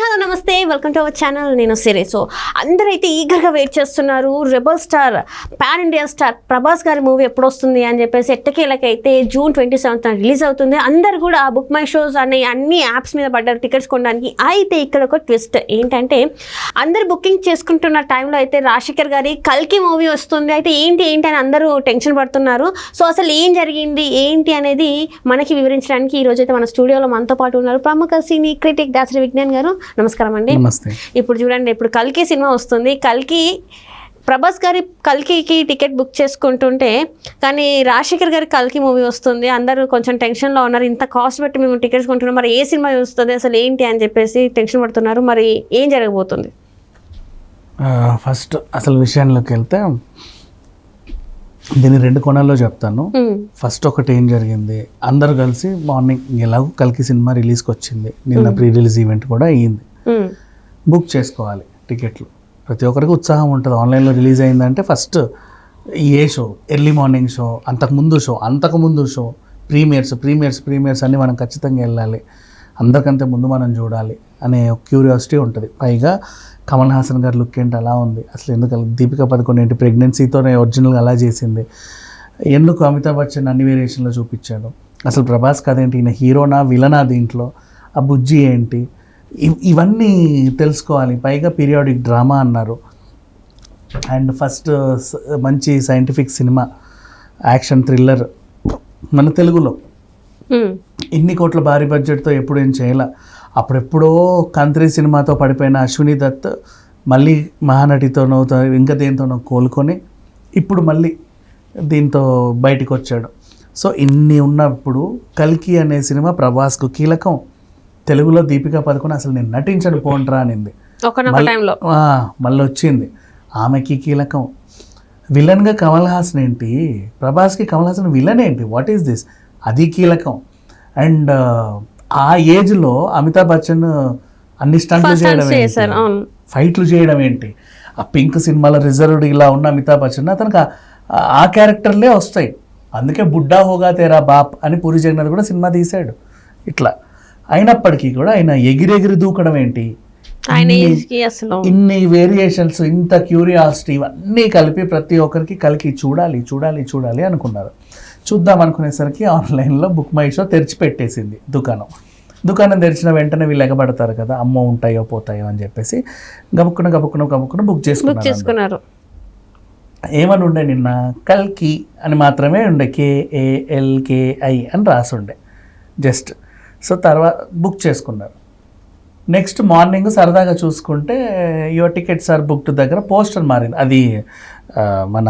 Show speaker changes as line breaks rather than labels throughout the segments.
Hello నమస్తే, welcome to our channel. నేను సిరి. So అందరైతే ఈగర్గా వెయిట్ చేస్తున్నారు. Rebel star, pan India star Prabhas గారి మూవీ ఎప్పుడు వస్తుంది అని చెప్పేసి ఎట్టకేలకైతే జూన్ 27th రిలీజ్ అవుతుంది. అందరు కూడా బుక్ మై షోస్ అనే అన్ని యాప్స్ మీద పడ్డారు టికెట్స్ కొనడానికి. అయితే ఇక్కడ ఒక ట్విస్ట్ ఏంటంటే, అందరు బుకింగ్ చేసుకుంటున్న టైంలో అయితే రాజశేఖర్ గారి కల్కి మూవీ వస్తుంది. అయితే ఏంటి అని అందరూ టెన్షన్ పడుతున్నారు. సో అసలు ఏం జరిగింది ఏంటి అనేది మనకి వివరించడానికి ఈరోజు అయితే మన స్టూడియోలో మనతో పాటు ఉన్నారు ప్రముఖ సినీ క్రిటిక్ దాసరి విజ్ఞాన్ గారు. నమస్కారం అండి. ఇప్పుడు చూడండి, ఇప్పుడు కల్కి సినిమా వస్తుంది. కల్కి ప్రభాస్ గారి కల్కికి టికెట్ బుక్ చేసుకుంటుంటే, కానీ రాజశేఖర్ గారి కల్కి మూవీ వస్తుంది. అందరూ కొంచెం టెన్షన్లో ఉన్నారు. ఇంత కాస్ట్ పెట్టి మేము టికెట్స్ కొంటున్నాం, మరి ఏ సినిమా వస్తుంది అసలు ఏంటి అని చెప్పేసి టెన్షన్ పడుతున్నారు. మరి ఏం జరగబోతుంది?
ఫస్ట్ అసలు విషయంలోకి వెళ్తే దీన్ని రెండు కోణాల్లో చెప్తాను. ఫస్ట్ ఒకటి ఏం జరిగింది, అందరూ కలిసి మార్నింగ్ ఎలాగో కల్కి సినిమా రిలీజ్కి వచ్చింది, నిన్న ప్రీ రిలీజ్ ఈవెంట్ కూడా అయ్యింది. బుక్ చేసుకోవాలి టికెట్లు. ప్రతి ఒక్కరికి ఉత్సాహం ఉంటుంది. ఆన్లైన్లో రిలీజ్ అయిందంటే ఫస్ట్ ఏ షో, ఎర్లీ మార్నింగ్ షో, అంతకుముందు షో, ప్రీమియర్స్ అన్నీ మనం ఖచ్చితంగా వెళ్ళాలి, అందరికంటే ముందు మనం చూడాలి అనే క్యూరియాసిటీ ఉంటుంది. పైగా కమల్ హాసన్ గారి లుక్ ఏంటి అలా ఉంది, అసలు ఎందుకు దీపికా పదుకొండ ఏంటి ప్రెగ్నెన్సీతోనే ఒరిజినల్గా అలా చేసింది, ఎందుకు అమితాబ్ బచ్చన్ అన్ని వేరియేషన్లో చూపించాడు, అసలు ప్రభాస్ కదేంటి, ఈయన హీరోనా విలనా, దీంట్లో ఆ బుజ్జి ఏంటి, ఇవన్నీ తెలుసుకోవాలి. పైగా పీరియాడిక్ డ్రామా అన్నారు. అండ్ ఫస్ట్ మంచి సైంటిఫిక్ సినిమా, యాక్షన్ థ్రిల్లర్ మన తెలుగులో ఇన్ని కోట్ల భారీ బడ్జెట్తో ఎప్పుడు ఏం చేయాల. అప్పుడెప్పుడో కంత్రి సినిమాతో పడిపోయిన అశ్విని దత్ మళ్ళీ మహానటితోనో ఇంకా దేంతోనో కోలుకొని ఇప్పుడు మళ్ళీ దీంతో బయటికి వచ్చాడు. సో ఇన్ని ఉన్నప్పుడు కల్కి అనే సినిమా ప్రభాస్కు కీలకం. తెలుగులో దీపికా పదుకొండ అసలు నేను నటించను పోంట్రా అనింది, మళ్ళీ వచ్చింది, ఆమెకి కీలకం. విలన్గా కమల్ హాసన్ ఏంటి, ప్రభాస్కి కమల్ హాసన్ విలన్ ఏంటి, వాట్ ఈస్ దిస్, అది కీలకం. అండ్ ఆ ఏజ్లో అమితాబ్ బచ్చన్ అన్ని స్టంట్లు చేయడం ఏంటి, ఫైట్లు చేయడం ఏంటి, ఆ పింక్ సినిమాలో రిజర్వ్డ్ ఇలా ఉన్న అమితాబ్ బచ్చన్ అతనికి ఆ క్యారెక్టర్లే వస్తాయి. అందుకే బుడ్డా హోగా తేరా బాప్ అని పూరి జగన్నాథ్ కూడా సినిమా తీశాడు. ఇట్లా అయినప్పటికీ కూడా ఆయన ఎగిరెగిరి దూకడం ఏంటి, ఇన్ని వేరియేషన్స్, ఇంత క్యూరియాసిటీ, ఇవన్నీ కలిపి ప్రతి ఒక్కరికి కలికి చూడాలి అనుకున్నారు. చూద్దాం అనుకునేసరికి ఆన్లైన్లో బుక్ మై షో తెరిచిపెట్టేసింది దుకాణం తెరిచిన వెంటనే వీళ్ళు ఎగబడతారు కదా, అమ్మో ఉంటాయో పోతాయో అని చెప్పేసి గబుక్కున బుక్ చేసుకున్నారు. ఏమని ఉండే, నిన్న కల్కి అని మాత్రమే ఉండే, KALKI అని రాసి ఉండే జస్ట్. సో తర్వాత బుక్ చేసుకున్నారు. నెక్స్ట్ మార్నింగ్ సరదాగా చూసుకుంటే యువర్ టికెట్స్ ఆర్ బుక్డ్ దగ్గర పోస్టర్ మారింది. అది మన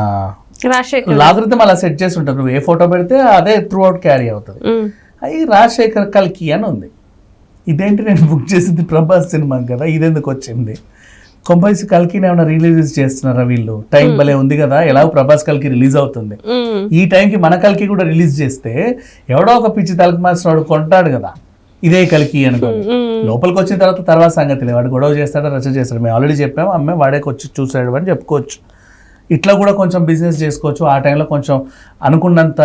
లాగరిథం అలా సెట్ చేసి ఉంటుంది, నువ్వు ఏ ఫోటో పెడితే అదే త్రూ అవుట్ క్యారీ అవుతుంది. అది రాజశేఖర్ కల్కి అని ఉంది. ఇదేంటి, నేను బుక్ చేసింది ప్రభాస్ సినిమా కదా, ఇదెందుకు వచ్చింది, కొంపైసి కల్కిని ఏమైనా రిలీజ్ చేస్తున్నారా వీళ్ళు, టైం భలే ఉంది కదా, ఎలాగో ప్రభాస్ కల్కి రిలీజ్ అవుతుంది, ఈ టైంకి మన కల్కి కూడా రిలీజ్ చేస్తే ఎవడో ఒక పిచ్చి తలకి మాసినవాడు కొంటాడు కదా, ఇదే కల్కి అనుకో. లోపలికి వచ్చిన తర్వాత సంగతి లేదు, వాడు గొడవ చేస్తాడు, రచన చేస్తాడు. మేము ఆల్రెడీ చెప్పాము, అమ్మాయి వాడేకి వచ్చి చూసాడు అని చెప్పుకోవచ్చు. ఇట్లా కూడా కొంచెం బిజినెస్ చేసుకోవచ్చు. ఆ టైంలో కొంచెం అనుకున్నంత,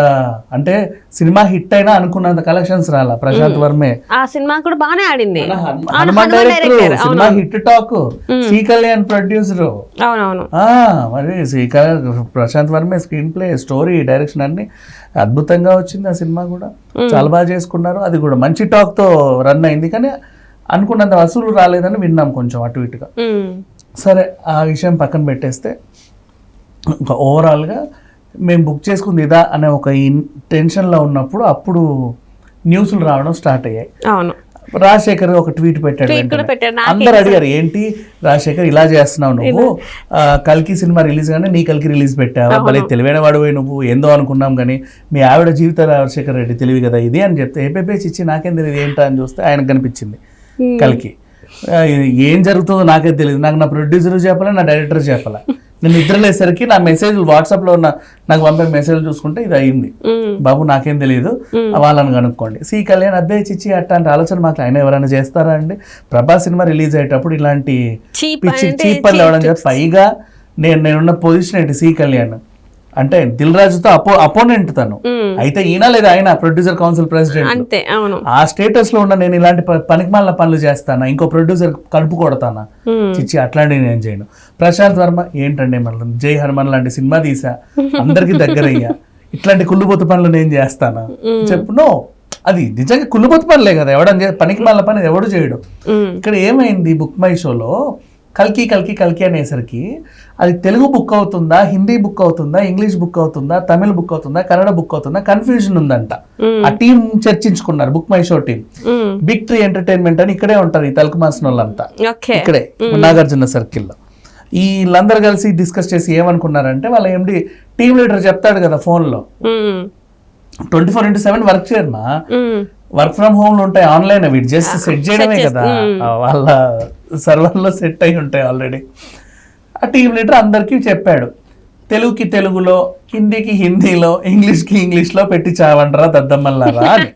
అంటే సినిమా హిట్ అయినా అనుకున్నంత కలెక్షన్స్ రాలా. ప్రశాంత్ వర్మే
ఆ సినిమా కూడా బాగానే ఆడింది,
Hanuman director, cinema hit talk, Sri Kalyan producer, మరి ప్రశాంత్ వర్మే స్క్రీన్ ప్లే, స్టోరీ, డైరెక్షన్ అన్ని అద్భుతంగా వచ్చింది. ఆ సినిమా కూడా చాలా బాగా చేసుకున్నారు. అది కూడా మంచి టాక్ తో రన్ అయింది, కానీ అనుకున్నంత వసూలు రాలేదని విన్నాం కొంచెం అటు ఇటుగా. సరే, ఆ విషయం పక్కన పెట్టేస్తే ఇంకా ఓవరాల్గా మేము బుక్ చేసుకుంది ఇదా అనే ఒక టెన్షన్లో ఉన్నప్పుడు అప్పుడు న్యూస్లు రావడం స్టార్ట్ అయ్యాయి. రాజశేఖర్ ఒక ట్వీట్ పెట్టాడు. అందరు అడిగారు, ఏంటి రాజశేఖర్ ఇలా చేస్తున్నావు నువ్వు, కల్కి సినిమా రిలీజ్ కానీ నీ కల్కి రిలీజ్ పెట్టావు, భలే తెలివైన వాడు పోయి నువ్వు, ఏందో అనుకున్నాం కానీ మీ ఆవిడ జీవిత రాజశేఖర్ రెడ్డి తెలివి కదా ఇది అని చెప్తే ఏపేపేసి ఇచ్చి నాకేం తెలియదు ఏంటా అని చూస్తే ఆయనకు కనిపించింది కల్కి. ఏం జరుగుతుందో నాకే తెలియదు, నాకు నా ప్రొడ్యూసర్ చెప్పాలా, నా డైరెక్టర్ చెప్పాలా, నేను నిద్రలేసరికి నా మెసేజ్ వాట్సాప్లో ఉన్న నాకు పంపే మెసేజ్ చూసుకుంటే ఇది అయింది. బాబు నాకేం తెలియదు, వాళ్ళని కనుక్కోండి. సి కళ్యాణ్ అబ్బాయి చిచ్చి అట్లాంటి ఆలోచన మాకు ఆయన ఎవరైనా చేస్తారా అండి? ప్రభాస్ సినిమా రిలీజ్ అయ్యేటప్పుడు ఇలాంటి పిచ్చి చీప్ పనులు ఇవ్వడం చెప్పి, పైగా నేనున్న పొజిషన్ ఏంటి, సి కళ్యాణ్ అంటే దిల్ రాజుతో అపోనెంట్ తను. అయితే ఈయన లేదా ఆయన ప్రొడ్యూసర్ కౌన్సిల్ ప్రెసిడెంట్.
అంతే, అవును.
ఆ స్టేటస్ లో ఉన్న నేను ఇలాంటి పనికిమాలిన పనులు చేస్తానా, ఇంకో ప్రొడ్యూసర్ కడుపు కొడతానా, చిచ్చి అట్లాంటివి నేను చేయను. ప్రశాంత్ వర్మ ఏంటండి మళ్ళీ జై హనుమాన్ లాంటి సినిమా తీసా, అందరికి దగ్గరయ్యా, ఇట్లాంటి కుళ్ళుబొత్తు పనులు నేను చేస్తానా చెప్పు. నో, అది నిజంగా కుళ్ళుబొత్తు పనులే కదా, ఎవడని పనికిమాలిన పని ఎవడు చేయడు. ఇక్కడ ఏమైంది, బుక్ మై షోలో కల్కి కల్కి కల్కి అనేసరికి అది తెలుగు బుక్ అవుతుందా, హిందీ బుక్ అవుతుందా, ఇంగ్లీష్ బుక్ అవుతుందా, తమిళ బుక్ అవుతుందా, కన్నడ బుక్ అవుతుందా, కన్ఫ్యూజన్ ఉందంట. ఆ టీం చర్చించుకున్నారు, Book My Show team. Big Tree Entertainment అని ఇక్కడే ఉంటారు ఈ తలుకు మాసిన వాళ్ళంతా, ఇక్కడే నాగార్జున సర్కిల్లో. వీళ్ళందరూ కలిసి డిస్కస్ చేసి ఏమనుకున్నారంటే, వాళ్ళ ఎండి టీమ్ లీడర్ చెప్తాడు కదా ఫోన్లో, 24/7 వర్క్ చేయమ్మా, వర్క్ ఫ్రమ్ హోమ్ ఉంటాయి, ఆన్లైన్ అవి జస్ట్ సెట్ చేయడమే కదా, వాళ్ళ సర్వర్ లో సెట్ అయి ఉంటాయి ఆల్రెడీ. ఆ టీమ్ లీడర్ అందరికీ చెప్పాడు, తెలుగుకి తెలుగులో, హిందీకి హిందీలో, ఇంగ్లీష్కి ఇంగ్లీష్లో పెట్టి చావంటరా దద్దమ్మల్లారా అని.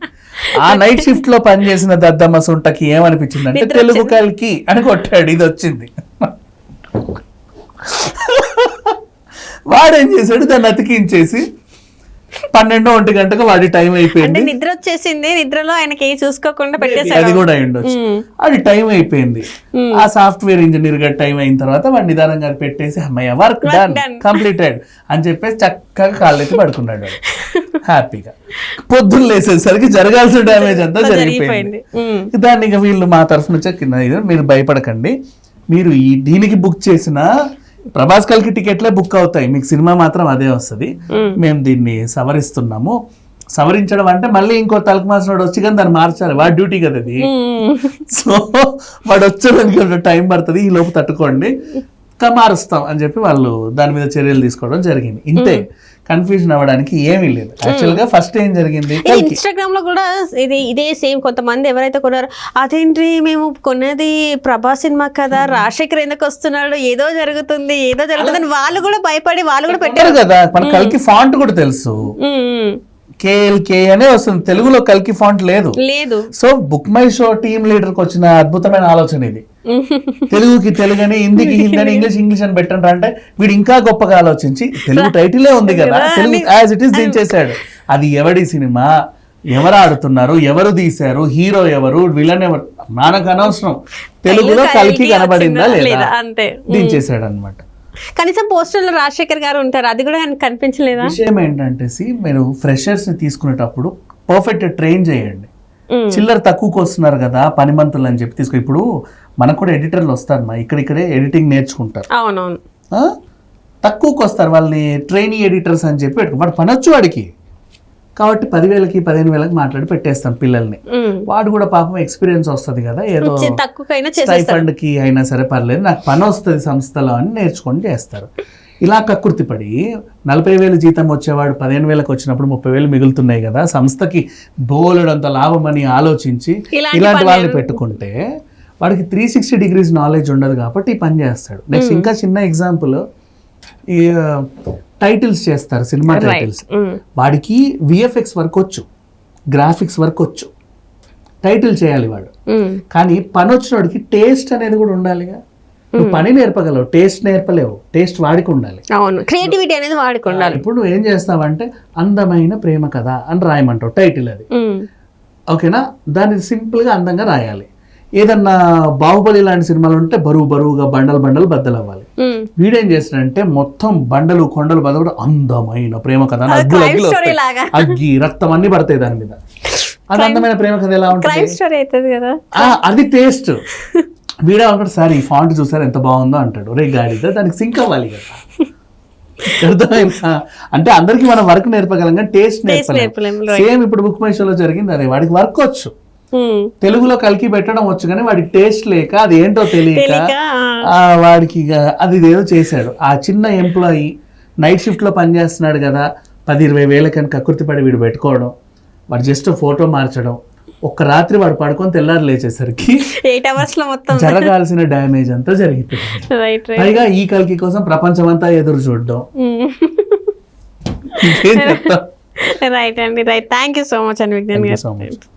ఆ నైట్ షిఫ్ట్ లో పనిచేసిన దద్దమ్మ సుంటకి ఏమనిపించిందంటే తెలుగు కలికి అని కొట్టాడు, ఇది వచ్చింది. వాడేం చేశాడు, దాన్ని అతికించేసి 12-1 గంటకు వాడి టైం అయిపోయింది.
నిద్ర వచ్చేసింది, నిద్రలో ఆయనకి చూసుకోకుండా పెట్టేసాడు,
అది కూడా అయి ఉండొచ్చు. అది టైం అయిపోయింది. ఆ సాఫ్ట్వేర్ ఇంజనీర్ గా టైం అయిన తర్వాత వాడు నిదానంగా పెట్టేసి అమ్మయ్య వర్క్ డన్ కంప్లీటెడ్ అని చెప్పేసి చక్కగా కాళ్ళెత్తి పడుకున్నాడు హ్యాపీగా. పొద్దున్న లేసేసరికి జరగాల్సిన డ్యామేజ్ అంతా జరిగిపోయింది. దాన్ని ఇక వీళ్ళు మా తరఫు నుంచి కింద మీరు భయపడకండి, మీరు దీనికి బుక్ చేసిన ప్రభాస్ కల్కి టికెట్లే బుక్ అవుతాయి, మీకు సినిమా మాత్రం అదే వస్తుంది. మేము దీన్ని సవరిస్తున్నాము. సవరించడం అంటే మళ్ళీ ఇంకో తలకు మాసినోడు వచ్చి కానీ దాన్ని మార్చాలి, వాడి డ్యూటీ కదా అది. సో వాడు వచ్చేదానికి టైం పడుతుంది, ఈ లోపు తట్టుకోండి, మారుస్తాం అని చెప్పి వాళ్ళు దాని మీద చర్యలు తీసుకోవడం జరిగింది. ఇంతే, కన్ఫ్యూజన్ అవ్వడానికి ఏమీ లేదు. యాక్చువల్ గా ఫస్ట్ ఏం జరిగింది,
ఇన్స్టాగ్రామ్ లో కూడా ఇదే సేమ్ కొంతమంది ఎవరైతే కొన్నారో, అదేంటి మేము కొన్నది ప్రభాస్ సినిమా కదా, రాజశేఖర్ ఎందుకు వస్తున్నాడు, ఏదో జరుగుతుంది అని వాళ్ళు కూడా భయపడి వాళ్ళు కూడా పెట్టారు
కదా. మన కల్కి ఫాంట్ కూడా తెలుసు, KLK అనే వస్తుంది, తెలుగులో కల్కి ఫాంట్ లేదు. So book My show team leader కి వచ్చిన అద్భుతమైన ఆలోచన ఇది. తెలుగుకి తెలుగని, హిందీకి హిందీ అని, ఇంగ్లీష్ అని పెట్టండి అంటే వీడు ఇంకా గొప్పగా ఆలోచించి తెలుగు టైటిలే ఉంది కదా, తెలుగు యాజ్ ఇట్ ఈస్ దించేశాడు. అది ఎవడి సినిమా, ఎవరు ఆడుతున్నారు, ఎవరు తీశారు, హీరో ఎవరు, విలన్ ఎవరు, మనకు అనవసరం, తెలుగులో కల్కి కనబడిందా లేదా దించేశాడు అనమాట.
కనీసం పోస్టర్ లో రాజశేఖర్ గారు ఉంటారు, అది కూడా కనిపించలేదా?
విషయం ఏంటంటే మీరు ఫ్రెషర్స్ ని తీసుకునేటప్పుడు పర్ఫెక్ట్ ట్రైన్ చేయండి. చిల్లర తక్కువకి వస్తున్నారు కదా పనిమంతులు అని చెప్పి తీసుకో. ఇప్పుడు మనకు కూడా ఎడిటర్లు వస్తారు, మా ఇక్కడిక్కడే ఎడిటింగ్ నేర్చుకుంటారు,
అవునవును,
తక్కువకి వస్తారు, వాళ్ళని ట్రైనీ ఎడిటర్స్ అని చెప్పి పెట్టుకో. వాడు పనొచ్చు వాడికి, కాబట్టి 10,000కి 15,000కి మాట్లాడి పెట్టేస్తాం పిల్లల్ని. వాడు కూడా పాపం ఎక్స్పీరియన్స్ వస్తుంది కదా, ఏదో స్టైఫండ్ కి అయినా సరే పర్లేదు, నాకు పని వస్తుంది సంస్థలో అని నేర్చుకొని చేస్తారు. ఇలా కక్కుర్తిపడి 40,000 జీతం వచ్చేవాడు 15,000కి వచ్చినప్పుడు 30,000 మిగులుతున్నాయి కదా, సంస్థకి బోలెడంత లాభం అని ఆలోచించి ఇలాంటి వాళ్ళని పెట్టుకుంటే వాడికి 360 degrees నాలెడ్జ్ ఉండదు కాబట్టి ఈ పని చేస్తాడు. నెక్స్ట్ ఇంకా చిన్న ఎగ్జాంపుల్, ఈ టైటిల్స్ చేస్తారు, సినిమా టైటిల్స్. వాడికి VFX వర్క్ వచ్చు, గ్రాఫిక్స్ వర్క్ వచ్చు, టైటిల్ చేయాలి వాడు. కానీ పని వచ్చిన వాడికి టేస్ట్ అనేది కూడా ఉండాలిగా. నువ్వు పని నేర్పగలవు, టేస్ట్ నేర్పలేవు, టేస్ట్ వాడికి ఉండాలి,
క్రియేటివిటీ అనేది వాడికి ఉండాలి.
ఇప్పుడు నువ్వు ఏం చేస్తావంటే అందమైన ప్రేమ కథ అని రాయమంటావు టైటిల్, అది ఓకేనా, దాన్ని సింపుల్ గా అందంగా రాయాలి. ఏదన్నా బాహుబలి లాంటి సినిమాలు ఉంటే బరువుగా బండలు బద్దలు అవ్వాలి. వీడేం చేస్తాడంటే మొత్తం బండలు కొండలు బద్దలు అందమైన ప్రేమ కథ, అగ్గి రక్తం అన్ని పడతాయి దాని మీద. అది అందమైన ప్రేమ కథ ఎలా ఉంటుంది, అది టేస్ట్. వీడే ఒకటి సార్ ఈ ఫాంట్ చూసారు ఎంత బాగుందో అంటాడు, రే గాడిద దానికి సింక్ అవ్వాలి కదా. అర్థమైందా? అంటే అందరికి మనం వర్క్ నేర్పగలం కానీ టేస్ట్ నేర్పలేం. సేమ్ ఇప్పుడు బుక్ మై షోలో జరిగింది అదే, వాడికి వర్క్ వచ్చు, తెలుగులో కలికి పెట్టడం వచ్చు, కానీ వాడికి టేస్ట్ లేక అది ఏంటో తెలియక వాడికి అది ఏదో చేశాడు. ఆ చిన్న ఎంప్లాయీ నైట్ షిఫ్ట్ లో పనిచేస్తున్నాడు కదా, 10-20 వేలకని కక్కుర్తిపడి వీడు పెట్టుకోవడం, వాడు జస్ట్ ఫోటో మార్చడం, ఒక్క రాత్రి వాడు పడుకొని తెల్లారు లేచేసరికి
8 hours లో మొత్తం
జరగాల్సిన డ్యామేజ్ అంతా జరిగిపోయింది. పైగా ఈ కల్కి కోసం ప్రపంచం అంతా ఎదురు చూడడం.
రైట్ అండి, right. Thank you so much అండి విజ్ఞాన్ గారు.